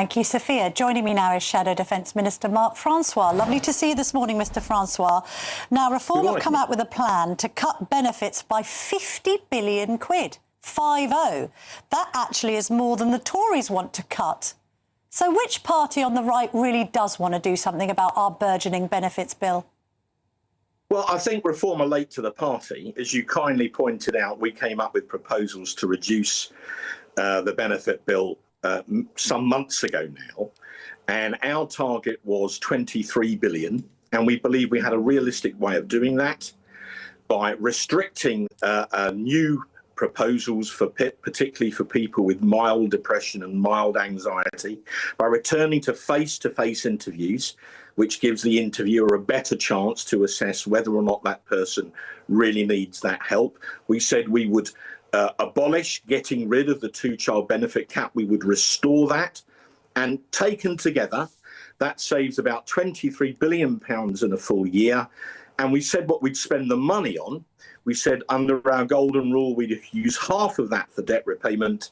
Thank you, Sophia. Joining me now is Shadow Defence Minister Mark Francois. Lovely to see you this morning, Mr Francois. Now, Reform have come out with a plan to cut benefits by 50 billion quid. 50. That actually is more than the Tories want to cut. So which party on the right really does want to do something about our burgeoning benefits bill? Well, I think Reform are late to the party. As you kindly pointed out, we came up with proposals to reduce the benefit bill some months ago now, and our target was 23 billion, and we believe we had a realistic way of doing that by restricting new proposals for particularly for people with mild depression and mild anxiety, by returning to face-to-face interviews, which gives the interviewer a better chance to assess whether or not that person really needs that help. We said we would abolish getting rid of the two-child benefit cap. We would restore that, and taken together, that saves about £23 billion in a full year. And we said what we'd spend the money on. We said under our golden rule, we'd use half of that for debt repayment,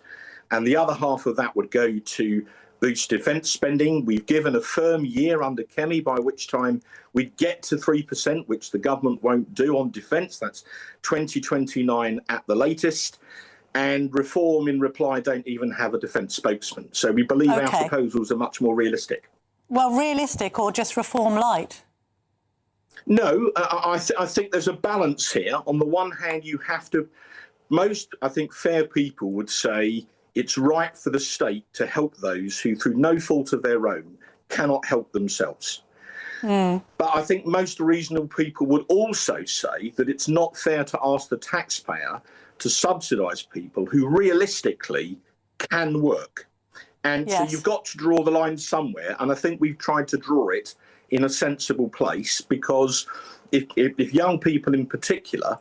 and the other half of that would go to boost defence spending. We've given a firm year under Kemi by which time we'd get to 3%, which the government won't do on defence. That's 2029 at the latest. And Reform, in reply, don't even have a defence spokesman. So we believe our proposals are much more realistic. Well, realistic or just Reform light? No, I think there's a balance here. On the one hand, you have to, most, I think, fair people would say it's right for the state to help those who, through no fault of their own, cannot help themselves. But I think most reasonable people would also say that it's not fair to ask the taxpayer to subsidise people who realistically can work. And so you've got to draw the line somewhere, and I think we've tried to draw it in a sensible place, because if young people in particular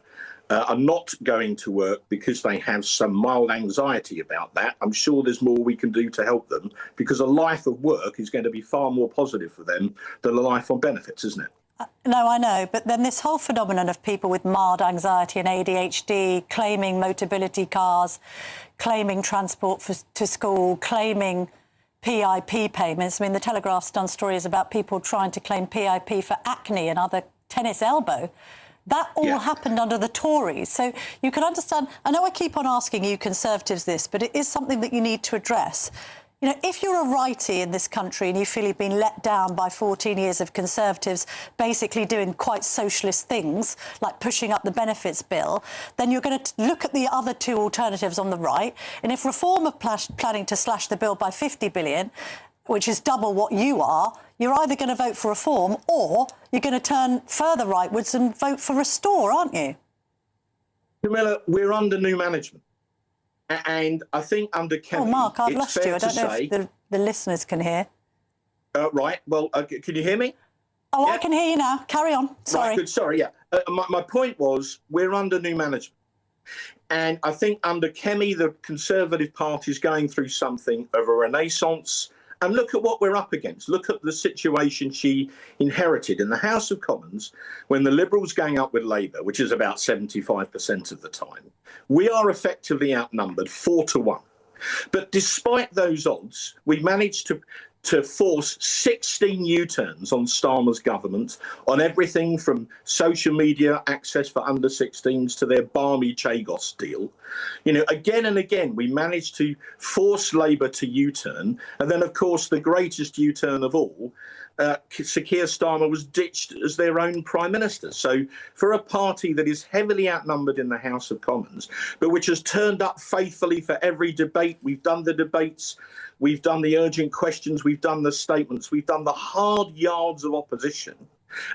are not going to work because they have some mild anxiety about that, I'm sure there's more we can do to help them, because a life of work is going to be far more positive for them than a life on benefits, isn't it? No, I know, but then this whole phenomenon of people with mild anxiety and ADHD claiming Motability cars, claiming transport to school, claiming PIP payments. I mean, the Telegraph's done stories about people trying to claim PIP for acne and other tennis elbow. That all happened under the Tories. So you can understand, I know I keep on asking you Conservatives this, but it is something that you need to address. You know, if you're a righty in this country and you feel you've been let down by 14 years of Conservatives basically doing quite socialist things, like pushing up the benefits bill, then you're going to look at the other two alternatives on the right. And if Reform are planning to slash the bill by 50 billion, which is double what you are, you're either going to vote for Reform or you're going to turn further rightwards and vote for Restore, aren't you? Camilla, we're under new management. And I think under Kemi, oh, Mark, I've lost you. I don't know if the listeners can hear. Right. Well, can you hear me? Oh, I can hear you now. Carry on. Sorry. Right, good. Sorry, my point was we're under new management. And I think under Kemi, the Conservative Party is going through something of a renaissance. And look at what we're up against. Look at the situation she inherited in the House of Commons when the Liberals gang up with Labour, which is about 75% of the time. We are effectively outnumbered 4-1. But despite those odds, we managed to force 16 U-turns on Starmer's government on everything from social media access for under-16s to their balmy Chagos deal. You know, again and again, we managed to force Labour to U-turn. And then, of course, the greatest U-turn of all, Sir Keir Starmer was ditched as their own Prime Minister. So for a party that is heavily outnumbered in the House of Commons, but which has turned up faithfully for every debate, we've done the debates, we've done the urgent questions, we've done the statements, we've done the hard yards of opposition.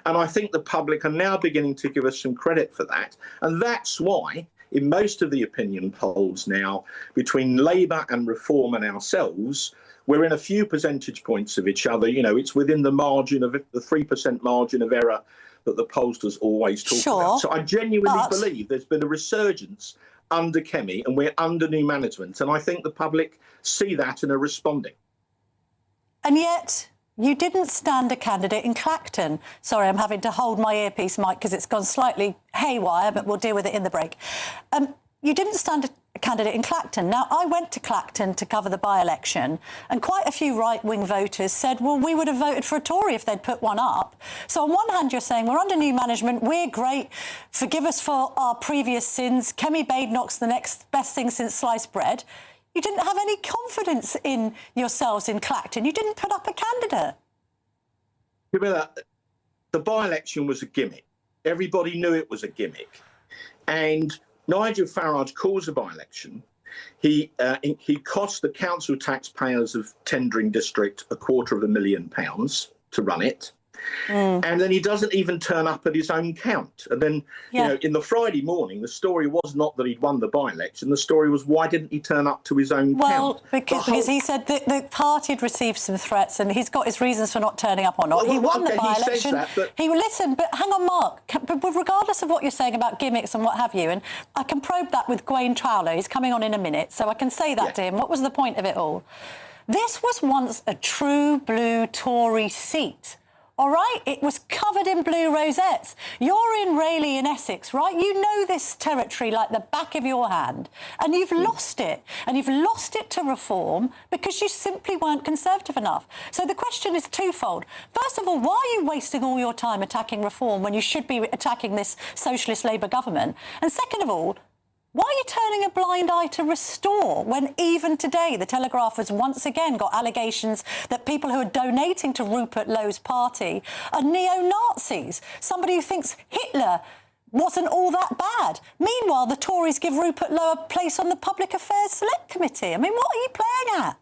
And I think the public are now beginning to give us some credit for that. And that's why, in most of the opinion polls now, between Labour and Reform and ourselves, we're in a few percentage points of each other. You know, it's within the margin of the 3% margin of error that the pollsters always talk about. So I genuinely believe there's been a resurgence under Kemi and we're under new management. And I think the public see that and are responding. And yet you didn't stand a candidate in Clacton. Sorry, I'm having to hold my earpiece, Mike, because it's gone slightly haywire, but we'll deal with it in the break. You didn't stand a candidate in Clacton. Now, I went to Clacton to cover the by-election, and quite a few right-wing voters said, well, we would have voted for a Tory if they'd put one up. So on one hand, you're saying, we're under new management, we're great, forgive us for our previous sins, Kemi Badenoch's the next best thing since sliced bread. You didn't have any confidence in yourselves in Clacton. You didn't put up a candidate. Camilla, the by-election was a gimmick. Everybody knew it was a gimmick. And Nigel Farage caused a by-election. He cost the council taxpayers of Tendring District £250,000 to run it. And then he doesn't even turn up at his own count. And then, you know, in the Friday morning, the story was not that he'd won the by-election. The story was, why didn't he turn up to his own count? Well, because he said that the party had received some threats and he's got his reasons for not turning up or not. He won the by-election. Listen, but hang on, Mark, but regardless of what you're saying about gimmicks and what have you, and I can probe that with Gwaine Trowler, he's coming on in a minute, so I can say that to him. What was the point of it all? This was once a true blue Tory seat. All right? It was covered in blue rosettes. You're in Rayleigh in Essex, right? You know this territory like the back of your hand. And you've lost it. And you've lost it to reform because you simply weren't Conservative enough. So the question is twofold. First of all, why are you wasting all your time attacking reform when you should be attacking this socialist Labour government? And second of all, why are you turning a blind eye to Restore when even today the Telegraph has once again got allegations that people who are donating to Rupert Lowe's party are neo-Nazis, somebody who thinks Hitler wasn't all that bad. Meanwhile, the Tories give Rupert Lowe a place on the Public Affairs Select Committee. I mean, what are you playing at?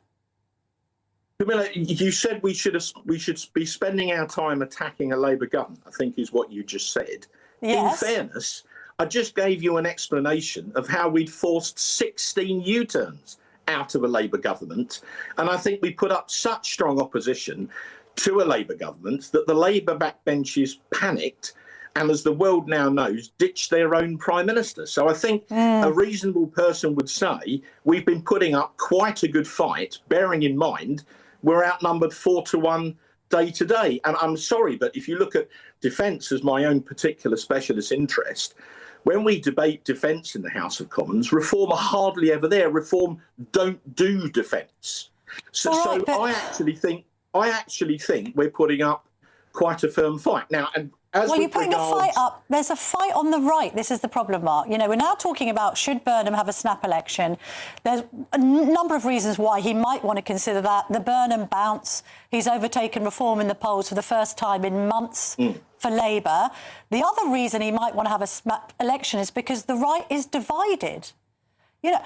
Camilla, you said we should be spending our time attacking a Labour government, I think is what you just said. Yes. In fairness, I just gave you an explanation of how we'd forced 16 U-turns out of a Labour government. And I think we put up such strong opposition to a Labour government that the Labour backbenches panicked and, as the world now knows, ditched their own Prime Minister. So I think a reasonable person would say we've been putting up quite a good fight, bearing in mind we're outnumbered 4-1 day to day. And I'm sorry, but if you look at defence as my own particular specialist interest, when we debate defence in the House of Commons, Reform are hardly ever there. Reform don't do defence. So, I actually think we're putting up quite a firm fight now. And as you're putting a fight up. There's a fight on the right. This is the problem, Mark. You know, we're now talking about should Burnham have a snap election. There's a number of reasons why he might want to consider that. The Burnham bounce. He's overtaken Reform in the polls for the first time in months for Labour. The other reason he might want to have a snap election is because the right is divided. You know,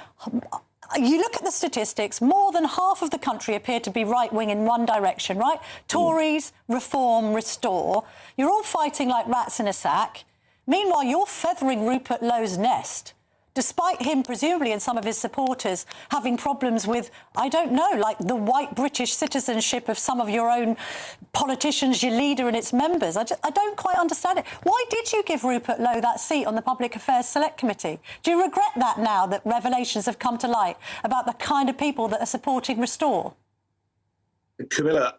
you look at the statistics, more than half of the country appear to be right-wing in one direction, right? Tories, Reform, Restore. You're all fighting like rats in a sack. Meanwhile, you're feathering Rupert Lowe's nest, despite him, presumably, and some of his supporters having problems with, I don't know, like the white British citizenship of some of your own politicians, your leader and its members. I don't quite understand it. Why did you give Rupert Lowe that seat on the Public Affairs Select Committee? Do you regret that now that revelations have come to light about the kind of people that are supporting Restore? Camilla,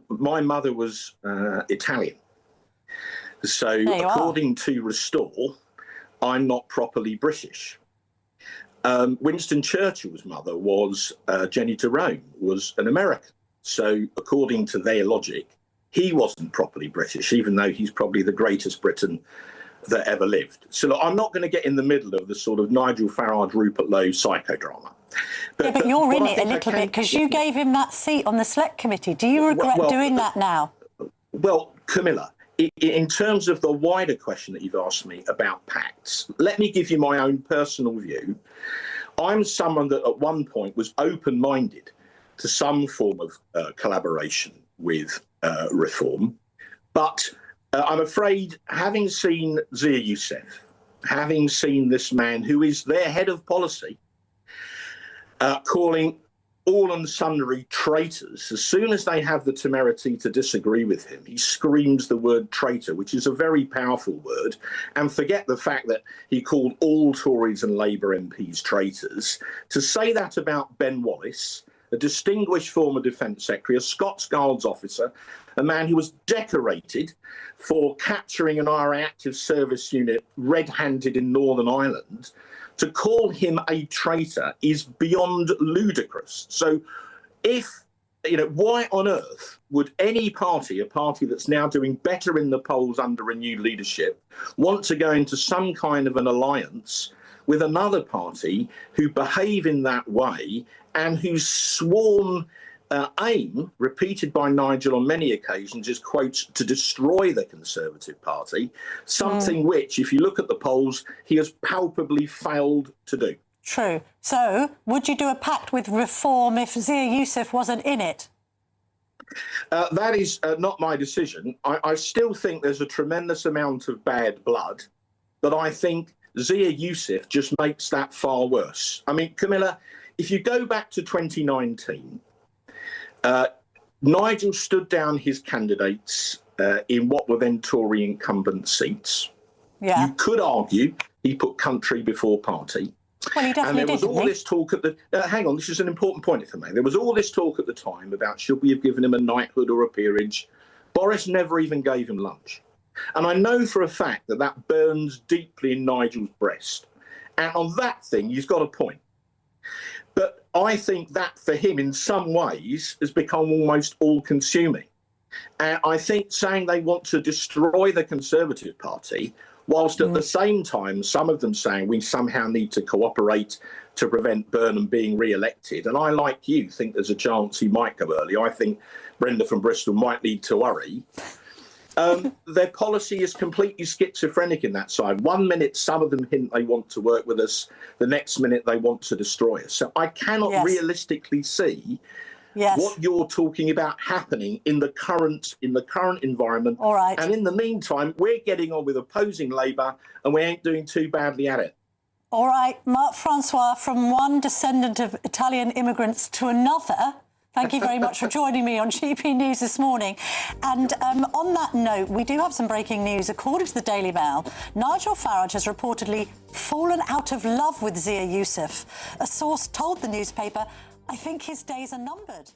my mother was Italian. So according to Restore, I'm not properly British. Winston Churchill's mother was Jenny Jerome, was an American. So according to their logic, he wasn't properly British, even though he's probably the greatest Briton that ever lived. So look, I'm not going to get in the middle of the sort of Nigel Farage, Rupert Lowe psychodrama. But you're in it a little bit because you gave him that seat on the Select Committee. Do you regret doing that now? Well, Camilla, in terms of the wider question that you've asked me about pacts, let me give you my own personal view. I'm someone that at one point was open-minded to some form of collaboration with Reform. But I'm afraid, having seen Zia Youssef, having seen this man who is their head of policy, calling all and sundry traitors, as soon as they have the temerity to disagree with him, he screams the word traitor, which is a very powerful word, and forget the fact that he called all Tories and Labour MPs traitors. To say that about Ben Wallace, a distinguished former Defence Secretary, a Scots Guards officer, a man who was decorated for capturing an IRA active service unit red-handed in Northern Ireland, to call him a traitor is beyond ludicrous. So why on earth would any party, a party that's now doing better in the polls under a new leadership, want to go into some kind of an alliance with another party who behave in that way and whose sworn aim, repeated by Nigel on many occasions, is, quote, to destroy the Conservative Party, something which, if you look at the polls, he has palpably failed to do. True. So, would you do a pact with Reform if Zia Youssef wasn't in it? That is not my decision. I still think there's a tremendous amount of bad blood, but I think Zia Youssef just makes that far worse. I mean, Camilla, if you go back to 2019, Nigel stood down his candidates in what were then Tory incumbent seats. Yeah. You could argue he put country before party. Well, he definitely did. And there was all this talk at the... hang on, this is an important point, if I may. There was all this talk at the time about should we have given him a knighthood or a peerage. Boris never even gave him lunch. And I know for a fact that that burns deeply in Nigel's breast. And on that thing, he's got a point. But I think that for him, in some ways, has become almost all-consuming. And I think saying they want to destroy the Conservative Party, whilst at the same time, some of them saying we somehow need to cooperate to prevent Burnham being re-elected. And I, like you, think there's a chance he might go early. I think Brenda from Bristol might need to worry. Their policy is completely schizophrenic in that side. One minute, some of them hint they want to work with us. The next minute, they want to destroy us. So I cannot realistically see what you're talking about happening in the current environment. All right. And in the meantime, we're getting on with opposing Labour, and we ain't doing too badly at it. All right, Marc Francois, from one descendant of Italian immigrants to another. Thank you very much for joining me on GBNews this morning. And on that note, we do have some breaking news. According to the Daily Mail, Nigel Farage has reportedly fallen out of love with Zia Youssef. A source told the newspaper, "I think his days are numbered."